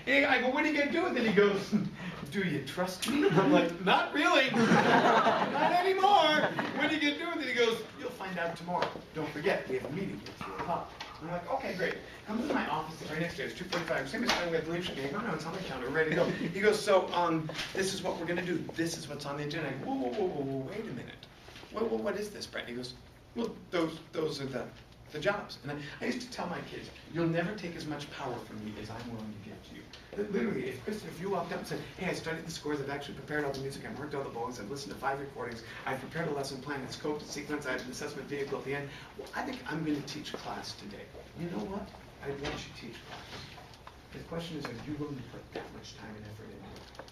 And I go, what are you going to do with it? He goes, do you trust me? I'm like, not really. Not anymore. What are you going to do with it? He goes, you'll find out tomorrow. Don't forget, we have a meeting at 2 o'clock. I'm like, okay, great. Comes to my office, it's right next to it. It's 2:45. Same as time we have the leadership meeting. Oh, no, it's on the calendar. We're ready to go. He goes, so this is what we're going to do. This is what's on the agenda. I go, whoa, wait a minute. What is this, Brett? He goes, well, those are the jobs. And I used to tell my kids, you'll never take as much power from me as I'm willing to give to you. Literally, if you walked up and said, hey, I studied the scores, I've actually prepared all the music, I've worked all the bowls, I've listened to 5 recordings, I've prepared a lesson plan, it's scoped, it's sequenced, I have an assessment vehicle at the end. Well, I think I'm going to teach class today. You know what? I want you to teach class. The question is, are you willing to put that much time and effort into it?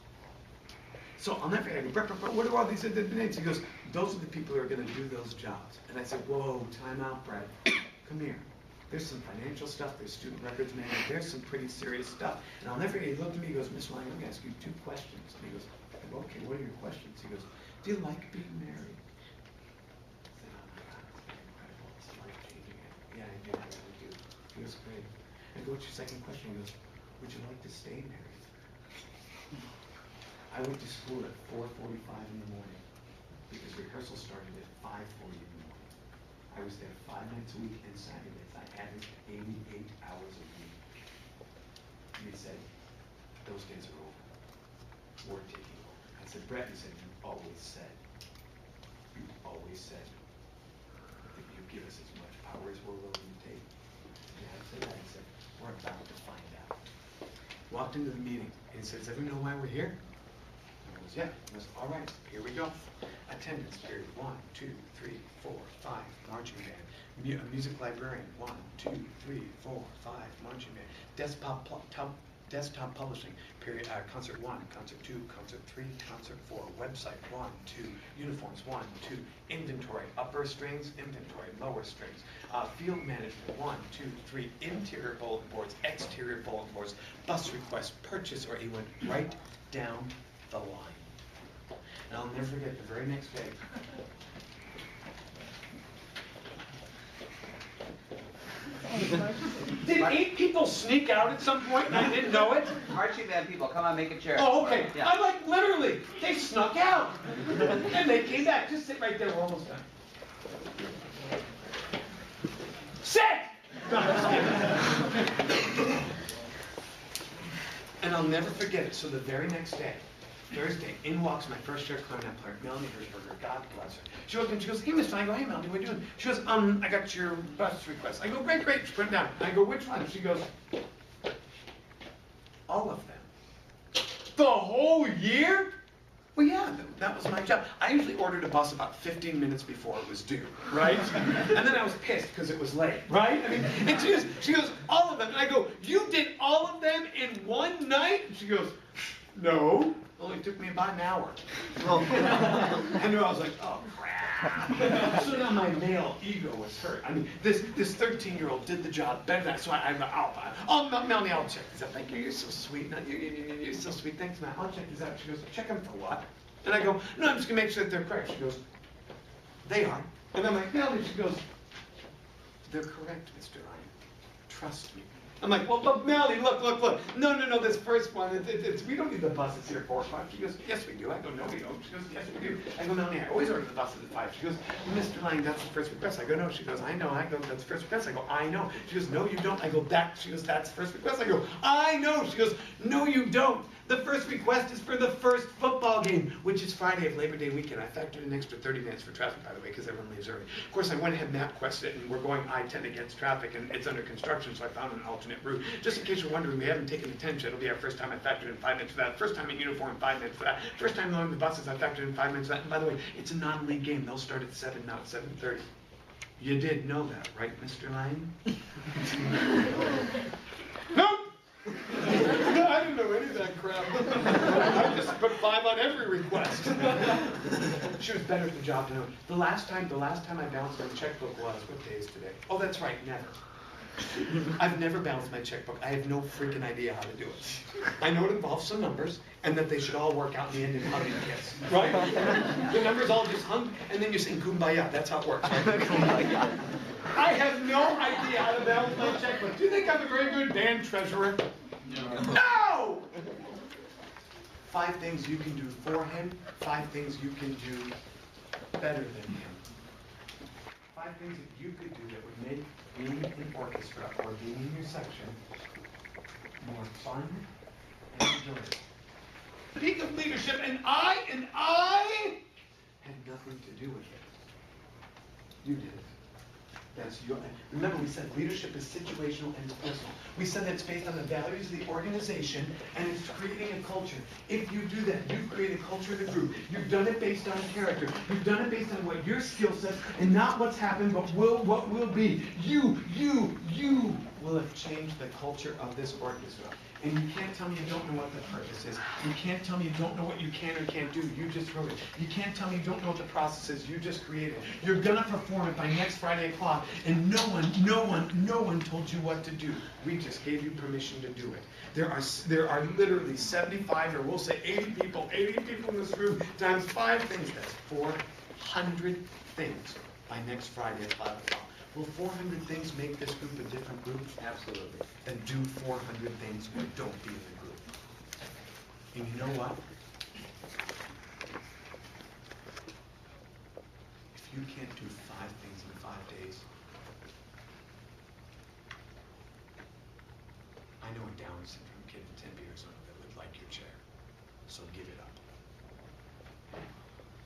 So I'll never forget, I go, Brett, what are all these names? He goes, those are the people who are going to do those jobs. And I said, whoa, time out, Brett. Come here. There's some financial stuff, there's student records management, there's some pretty serious stuff. And I'll never forget, he looked at me, he goes, Miss Lang, let me ask you 2 questions. And he goes, I go, okay, what are your questions? He goes, do you like being married? I said, oh my God, it's incredible, it's life-changing. Yeah, I really do. He goes, great. I go, what's your second question? He goes, would you like to stay married? I went to school at 4:45 in the morning because rehearsal started at 5:40 in the morning. I was there 5 nights a week and Saturdays. I averaged 88 hours a week. And he said, those days are over. We're taking over. I said, Brett, he said, you always said that you give us as much power as we're willing to take. Yeah, I said that. He said, we're about to find out. Walked into the meeting and he said, does everyone know why we're here? I goes, yeah. He goes, all right, here we go. Attendance period, 1, 2, 3, 4, 5, marching band. Music librarian, 1, 2, 3, 4, 5, marching band. Desktop publishing, period, concert 1, concert 2, concert 3, concert 4, website 1, 2, uniforms 1, 2, inventory, upper strings, inventory, lower strings, field management 1, 2, 3, interior bulletin boards, exterior bulletin boards, bus requests, purchase, or he went right down the line. And I'll never forget the very next day. Did 8 people sneak out at some point and I didn't know it? Marching band people, come on, make a chair. Oh, okay. Yeah. I'm like, literally, they snuck out. And they came back. Just sit right there, we're almost done. Sit! And I'll never forget it. So the very next day, Thursday, in walks my first chair clarinet player, Melanie Hirschberger, God bless her. She walked in, she goes, hey, Miss Fine. I go, hey, Melanie, what are you doing? She goes, I got your bus request. I go, great. She put it down. I go, which one? She goes, all of them. The whole year? Well, yeah, that was my job. I usually ordered a bus about 15 minutes before it was due, right? And then I was pissed because it was late, right? I mean, and she goes, all of them. And I go, you did all of them in one night? And she goes, no. It only took me about an hour. I knew, I was like, oh, crap. So now my male ego was hurt. I mean, this 13-year-old did the job better than I, so Melanie, I'll check this out. Thank you, you're so sweet. You're so sweet. Thanks, Matt. I'll check this out. She goes, check them for what? And I go, no, I'm just going to make sure that they're correct. She goes, they are. And I'm like, Melanie, she goes, they're correct, Mr. Ryan. Trust me. I'm like, well, look, Melanie, look. No, this first one, we don't need the buses here at 4 o'clock. She goes, yes, we do. I go, no, we don't. She goes, yes, we do. I go, Melanie, I always order the buses at 5. She goes, Mr. Lang, that's the first request. I go, no. She goes, I know. I go, that's the first request. I go, I know. She goes, no, you don't. I go, she goes, that's the first request. I go, I know. She goes, no, you don't. The first request is for the first football game, which is Friday of Labor Day weekend. I factored an extra 30 minutes for traffic, by the way, because everyone leaves early. Of course, I went ahead and map-quested it, and we're going I-10 against traffic, and it's under construction, so I found an alternate route. Just in case you're wondering, we haven't taken attention. It'll be our first time I factored in 5 minutes for that. First time in uniform, 5 minutes for that. First time loading the buses, I factored in 5 minutes for that. And by the way, it's a non-league game. They'll start at 7, not 7:30. You did know that, right, Mr. Lang? Nope! I didn't know any of that crap. I just put 5 on every request. She was better at the job than I was. The last time I balanced my checkbook was, what day is today? Oh, that's right, never. I've never balanced my checkbook. I have no freaking idea how to do it. I know it involves some numbers, and that they should all work out in the end in hugging kiss. Right? The numbers all just hung, and then you sing Kumbaya. That's how it works, right? I have no idea how to balance my checkbook. Do you think I'm a very good band treasurer? No! 5 things you can do for him, 5 things you can do better than him. 5 things that you could do that would make being in orchestra or being in your section more fun and enjoyable. Peak of leadership, and I had nothing to do with it. You did it. That's your. Remember, we said leadership is situational and personal. We said that it's based on the values of the organization, and it's creating a culture. If you do that, you create a culture of the group. You've done it based on character. You've done it based on what your skill sets, and not what's happened, but what will be. You will have changed the culture of this orchestra. And you can't tell me you don't know what the purpose is. You can't tell me you don't know what you can or can't do. You just wrote it. You can't tell me you don't know what the process is. You just created it. You're gonna perform it by next Friday o'clock, and no one told you what to do. We just gave you permission to do it. There are literally 75, or we'll say 80 people in this room times 5 things. That's 400 things by next Friday at 5 o'clock. Will 400 things make this group a different group? Absolutely. Then do 400 things or don't be in the group. And you know what? If you can't do 5 things in 5 days, I know a Down syndrome kid in Tempe, Arizona that would like your chair. So give it up.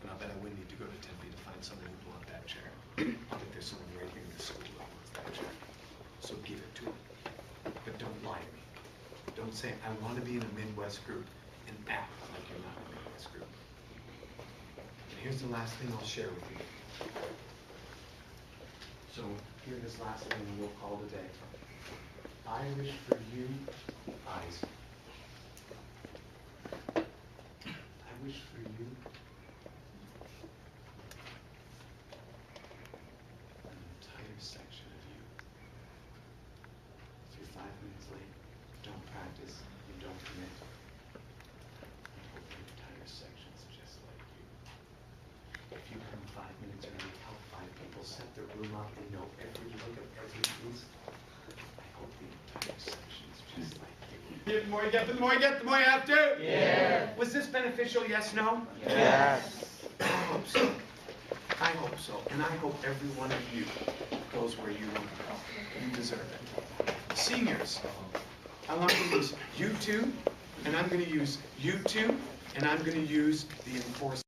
And I'll bet I wouldn't need to go to Tempe to find someone who'd want that chair. I'll bet there's someone right here in the school that wants that chair. So give it to him. But don't lie to me. Don't say, I want to be in a Midwest group, and act like you're not in a Midwest group. And here's the last thing I'll share with you. So here's this last thing and we'll call it a day. I wish for you, eyes. I wish for you an entire section of you. If you're 5 minutes late, don't practice, and don't commit. I hope your entire section's just like you. If you come 5 minutes early, help 5 people set their room up, and know every look of every piece. I hope the entire section's just like you. The more you get, the more you get, the more you have to. Yeah. Was this beneficial? Yes, no? Yes. I hope so. I hope so. And I hope every one of you goes where you want to go. You deserve it. Seniors, I want to use you two, and I'm going to use you two, and I'm going to use the enforcement.